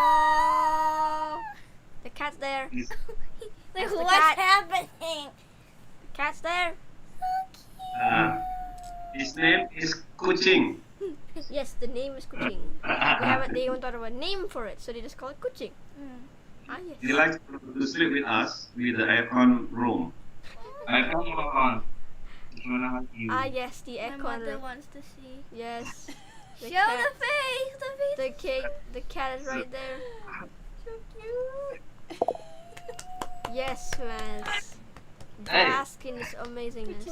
Oh, the cat's there. It's- like That's the what's cat. happening? The cat's there. So Uh, his name is Kucing. Yes, the name is Kucing. They haven't thought of a name for it, so they just call it Kucing. cute. Ah He yes. likes to sleep with us with the aircon room. I don't know on. Which one are you? Ah yes, the My aircon. mother wants to see. Yes. The Show cat. the face. The face. The cake. The cat is right there. So cute. Yes, man. Hey. Bask in its amazingness.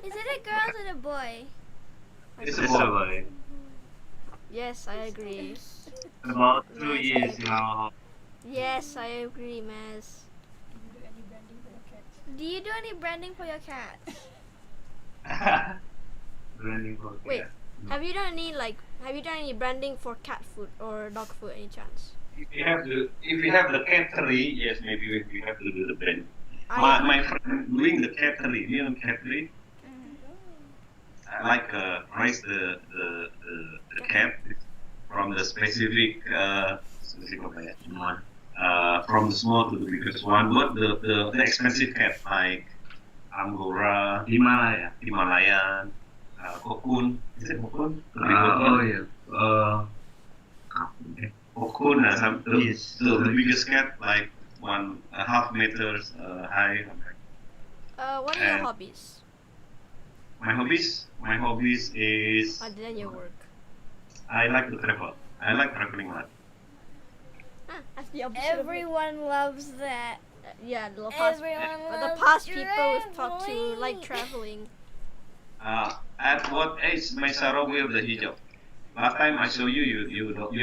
Is it a girl or a boy? It's It's a a boy. boy. Yes, I agree. About 2 years now. Yes, I agree, Maz. Do you do any branding for your cat? Running for Wait. cat. Have you done any branding for cat food or dog food any chance? If you have the cattery, yes, maybe we have to do the brand. I My friend doing the cattery, you know cattery? I like raise the cat from the specific apa ya, from the small to the biggest one. Not the expensive cat like Angora, Himalayan, Cocoon. Is it Cocoon? Oh yeah. Cocoon, Yes. the biggest cat like 1.5 meters high. what are your And- hobbies My hobbies is other than your work? I like to travel. I like traveling a lot. That's the opposite. Everyone loves that. Yeah, the past people we've talked to like traveling. At what age my Sarah wear the hijab? Last time I saw you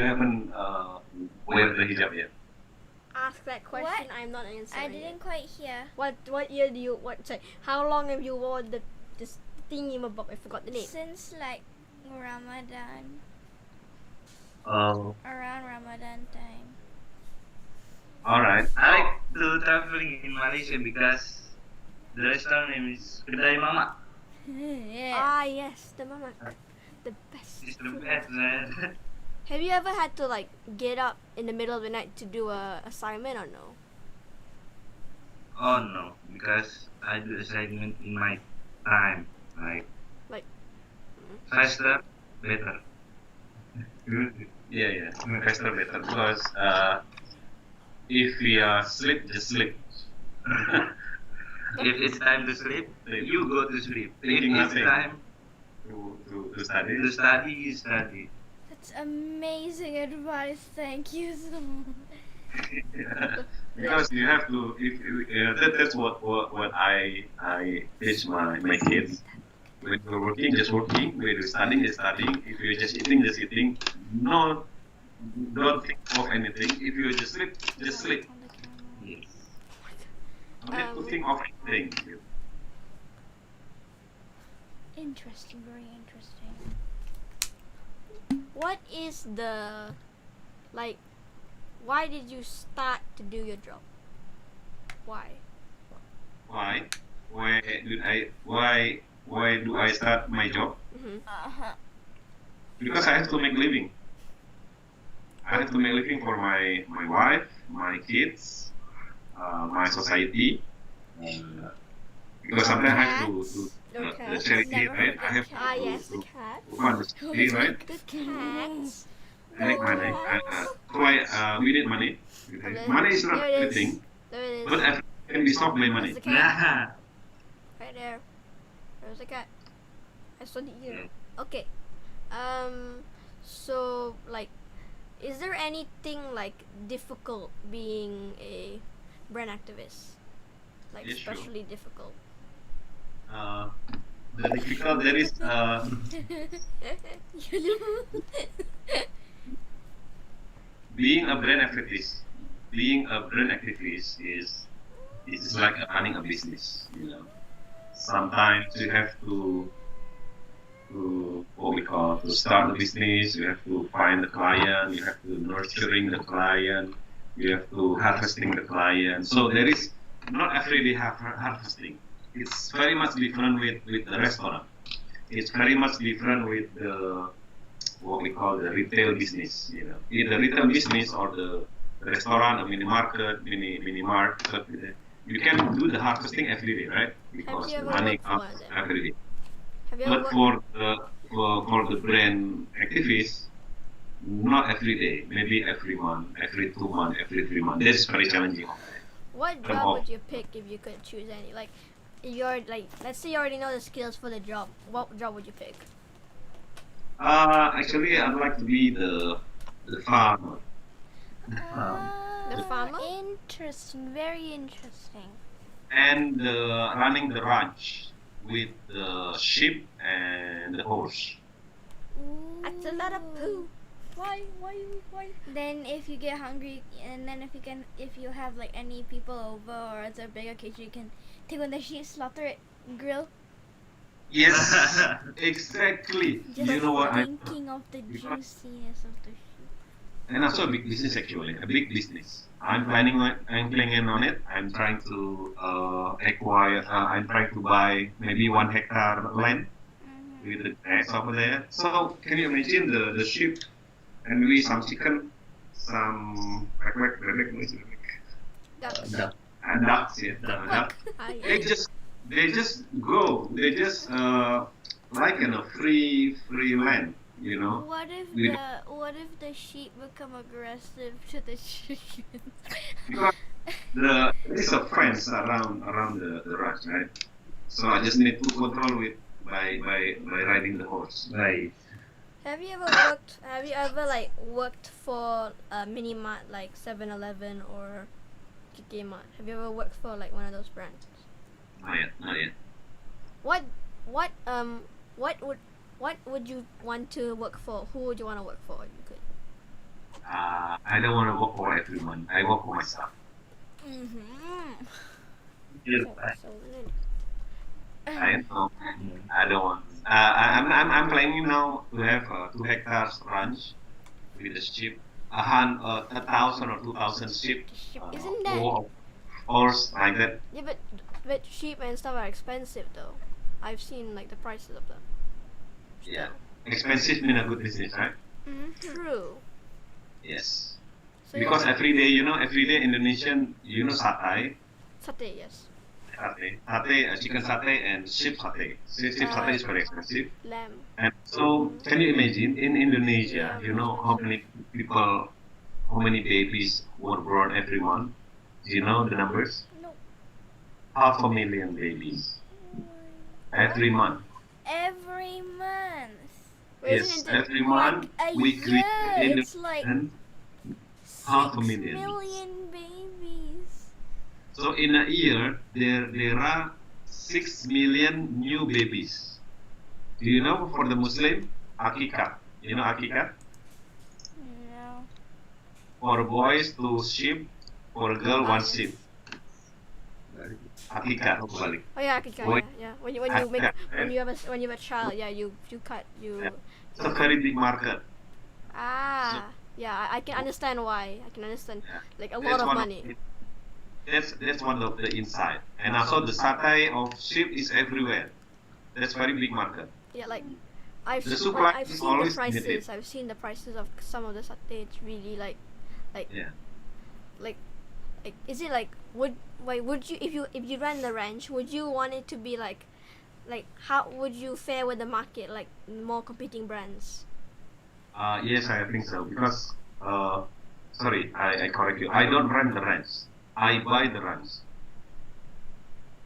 haven't wear the hijab yet. Ask that question. What? I'm not answering. I didn't quite hear. What year do you sorry? How long have you worn this thingy mabob? I forgot the name. Since like Ramadan, Oh. around Ramadan time. All right. I like to traveling in Malaysia because the restaurant name is Kedai Mama. Yeah. Ah yes, the mama, the best. It's the best, man. Have you ever had to like get up in the middle of the night to do a assignment or no? Oh no, because I do assignment in my time, Like- faster, better. Yeah. Faster better because if we are sleep, just sleep. If it's time to sleep, you go to sleep. If Thinking it's nothing. time to study. to study, you study. That's amazing advice. Thank you so much. Because you have to. That's what I teach my kids. When you're working, just working. When you're studying, just studying. If you're just eating, just eating. No don't think of anything. If you just sleep, just sleep. On the camera. Yes. Don't need to think of anything. Interesting, very interesting. What is the, like, why did you start to do your job? Why? Why? Why do I start my job? Uh-huh. Because I have to make living. I have to make living for my wife, my kids, my society. Because sometimes I have to do the charity, right? I have Ah, to, yes, the to, cat. to fund the charity, right? The cats. I need money. So we need money. Okay. Money is not There it is. everything, There it but is. everything can be solved by There's money. the cat. Yeah. Right there. There's the cat. I saw the ear. Yeah. Okay. So like, is there anything like difficult being a brand activist? Like Yes, sure. especially difficult. The difficult there is being a brand activist. Being a brand activist is like running a business. Sometimes you have to what we call to start the business. You have to find the client. You have to nurturing the client. You have to harvesting the client. So there is not everyday harvesting. It's very much different with the restaurant. It's very much different with the what we call the retail business. In the retail business or the restaurant, a mini market, mini market, you can do the harvesting every day, right? Because you the ever money worked for comes them? every day. Have you ever But worked? for the brand activists, not every day. Maybe every month, every 2 months, every 3 months. That's very challenging. What I'm job off. would you pick if you could choose any? Like, you're like, let's say you already know the skills for the job. What job would you pick? Actually, I'd like to be the farmer. The farmer? Interesting, very interesting. And running the ranch with the sheep and the horse. That's a lot of poo. Why? Then if you get hungry, and then if you have like any people over or it's a big occasion, you can take on the sheep, slaughter it, grill. Yes, exactly. Just You know what? thinking of the because- juiciness of the sheep. And also a big business actually, a big business. I'm planning on it. I'm trying to acquire. I'm trying to buy maybe 1 hectare land with the grass over there. So can you imagine the sheep and maybe some chicken, some bebek, Ducks. Duck. and ducks, yeah, duck. Ah, yeah. They just go. They just like in a free land, What if We- the sheep become aggressive to the chickens? Because there is a fence around the ranch, right? So I just need to control it by riding the horse. Right. Have you ever like worked for a mini mart like 7-Eleven or KK Mart? Have you ever worked for like one of those brands? Not yet. What would you want to work for? Who would you want to work for if you could? I don't want to work for everyone. I work for myself. Mm-hmm. Yes. So, I know. I don't want. I'm planning now to have 2 hectares ranch with the sheep, 1,000 or 2,000 sheep. Isn't that- or horse like that? yeah, but sheep and stuff are expensive though. I've seen like the prices of them. Yeah. Expensive mean a good business, right? True. Yes. So Because every day, Indonesian, satay, satay, yes. chicken satay and sheep satay. Sheep satay is very expensive. Lamb. And so, can you imagine in Indonesia, how many people, how many babies were born every month? Do you know the numbers? No. 500,000 babies every month. Every month. Wait, Yes, isn't it? every month A we year, create it's like and 6 500,000. million babies. So in a year, there are 6 million new babies. Do you know for the Muslim, akikah? You know akikah? No. For boys, two sheep. For a girl, one Yes. sheep. Akika, balik. Oh yeah, Akika, Boy, yeah. When you make Akika. when you have a child, yeah, you cut Yeah. you. It's a very big market. So Yeah, I can understand why. I can understand yeah, like a lot that's of one of money. that's one of the inside. And also the satay of sheep is everywhere. That's very big market. Yeah, like The supply I've is seen the always limited. prices. I've seen the prices of some of the satay. It's really like Yeah. like is it like would you if you ran the ranch, would you want it to be like how would you fare with the market, like more competing brands? Yes, I think so. Because sorry, I correct you. I don't rent the ranch. I buy the ranch.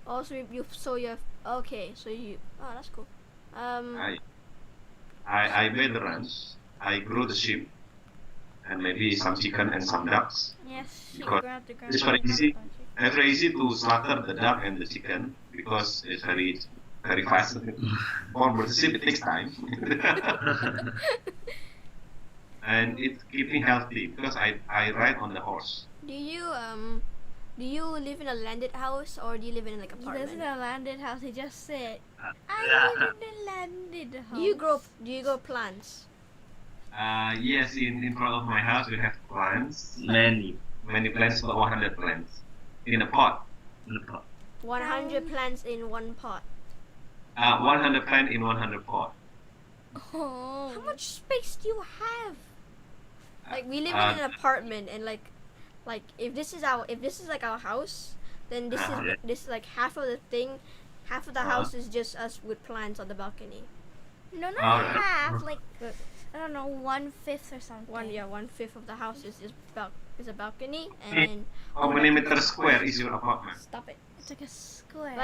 Also, you have okay, so you that's cool. Um, I I buy the ranch. I grow the sheep and maybe some chicken and some ducks. Yes, she Because grabbed the ground. it's very easy. It's very easy to slaughter the duck and the chicken because it's very fast. For the sheep, it takes time. And it's keeping healthy because I ride on the horse. do you live in a landed house or do you live in like He apartment? doesn't a landed house. He just said, "I Yeah. live in a landed house." Do you grow plants? Yes, in front of my house we have plants, Many. many plants, about 100 plants in a pot. 100 plants in one pot. 100 plant in 100 pot. Oh. How much space do you have? Like we live Uh, in an apartment and like if this is like our house, then Uh-huh. this is like half of the thing, half of the Uh-huh. house is just us with plants on the balcony. No, not Alright. half. Like But I don't know, 1/5 or something. 1/5 of the house is is a balcony and Hmm. then How many meter square is your apartment? stop it. It's like a square.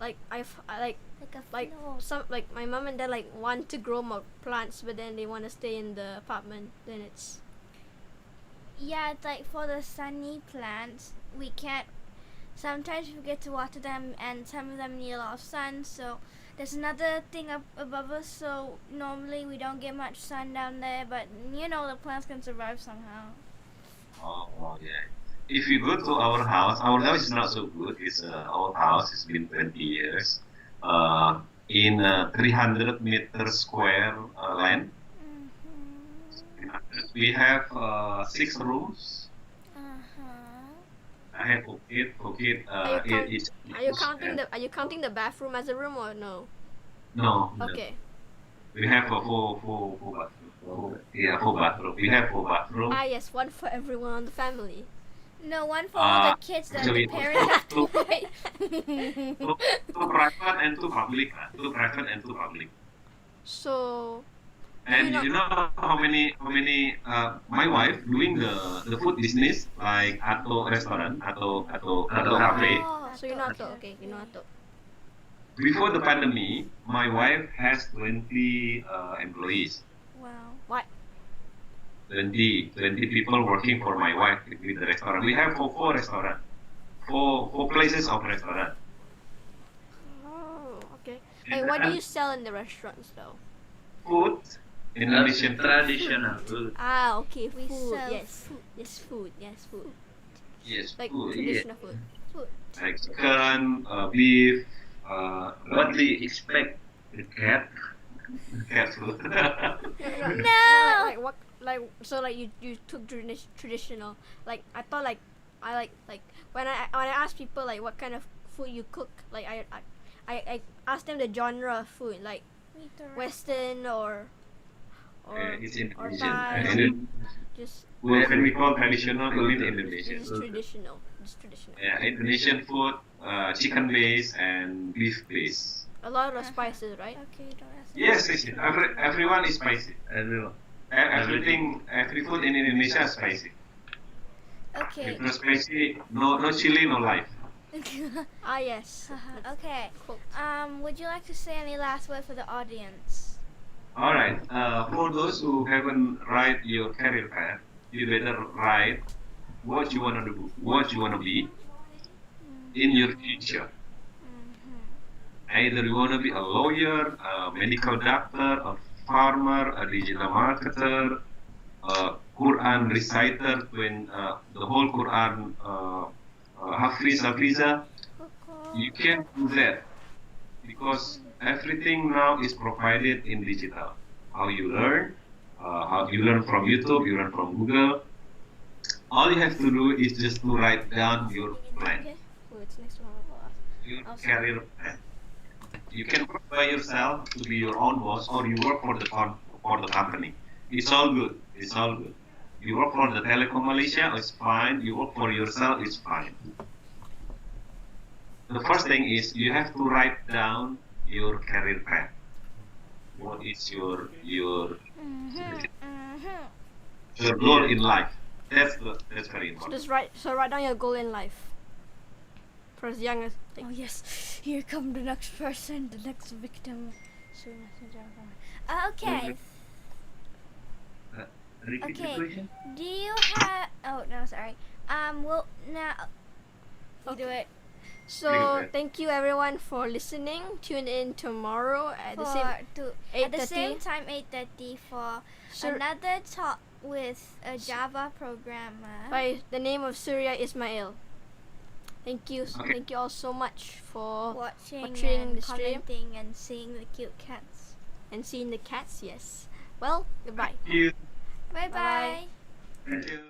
Like I like like a floor. some like my mom and dad like want to grow more plants, but then they want to stay in the apartment. Then it's Yeah, it's like for the sunny plants, we can't. Sometimes we forget to water them, and some of them need a lot of sun. So there's another thing up above us. So normally we don't get much sun down there, but the plants can survive somehow. Oh yeah. If you go to our house is not so good. It's an old house. It's been 20 years. In 300-meter square land, we have 6 rooms. I have cooked Are you in each. are you counting the bathroom as a room or no? No. Okay. We have a four bathroom. Yeah, 4 bathroom. We have 4 bathroom. Yes, one for everyone on the family. No, one for all the kids that the actually, parents have to wait. Two private and 2 public. 2 private and 2 public. So And You you know how many my wife doing the food business like Ato restaurant, Ato cafe. so you're not okay, you're not Before the pandemic, my wife has 20 employees. Wow. what? 20 people working for my wife with the restaurant. We have 4 restaurant, 4 places of restaurant. Oh, okay. And what do you sell in the restaurants though? Food, Indonesian food. Traditional food. Okay, We food. sell Yes, yes, food. Yes, food. Yes, Like food. traditional food. Food. Like chicken, beef, What do you expect? The cat? cat food. No. Like what? Like so? Like you took traditional. Like I thought I like when I ask people like what kind of food you cook. Like I ask them the genre of food, like Meet the rest. Western or It's or Indonesian. Thai. And then Just when we call traditional, we mean Indonesian. it's traditional. It's traditional. Yeah, Indonesian food, chicken base and beef base. A lot of spices, right? Okay, don't ask. Yes, yes, yes. Everyone is spicy. Everyone. Every food in Indonesia is spicy. Okay. If no spicy, no chili, no life. Yes. Okay. Cool. Would you like to say any last word for the audience? All right. For those who haven't write your career path, you better write what you wanna do, what you wanna be in your future. Either you wanna be a lawyer, a medical doctor, a farmer, a digital marketer, Quran reciter when the whole Quran Hafiza, you can do that because everything now is provided in digital. How you learn, how you learn from YouTube, you learn from Google. All you have to do is just to write down your plan, Okay. Oh, it's next one. your career plan. You can work by yourself to be your own boss, or you work for for the company. It's all good. It's all good. You work for the Telecom Malaysia, it's fine. You work for yourself, it's fine. The first thing is you have to write down your career path. What is your goal in life? That's very So important. just write down your goal in life. For as young as like, Oh yes, here come the next person, the next victim. Okay, Repeat the okay. question. Do you have? Oh no, sorry. Well now you do it so Okay. thank you everyone for listening. Tune in tomorrow at the same at the same 8:30. time 8:30 for Sur- another talk with a Java programmer. by the name of Surya Ismail. Thank you. Okay. Thank you all so much for Watching watching and the stream. commenting and seeing the cute cats. and seeing the cats. Yes. Well, goodbye. Thank you. Bye Bye-bye. bye. Thank you.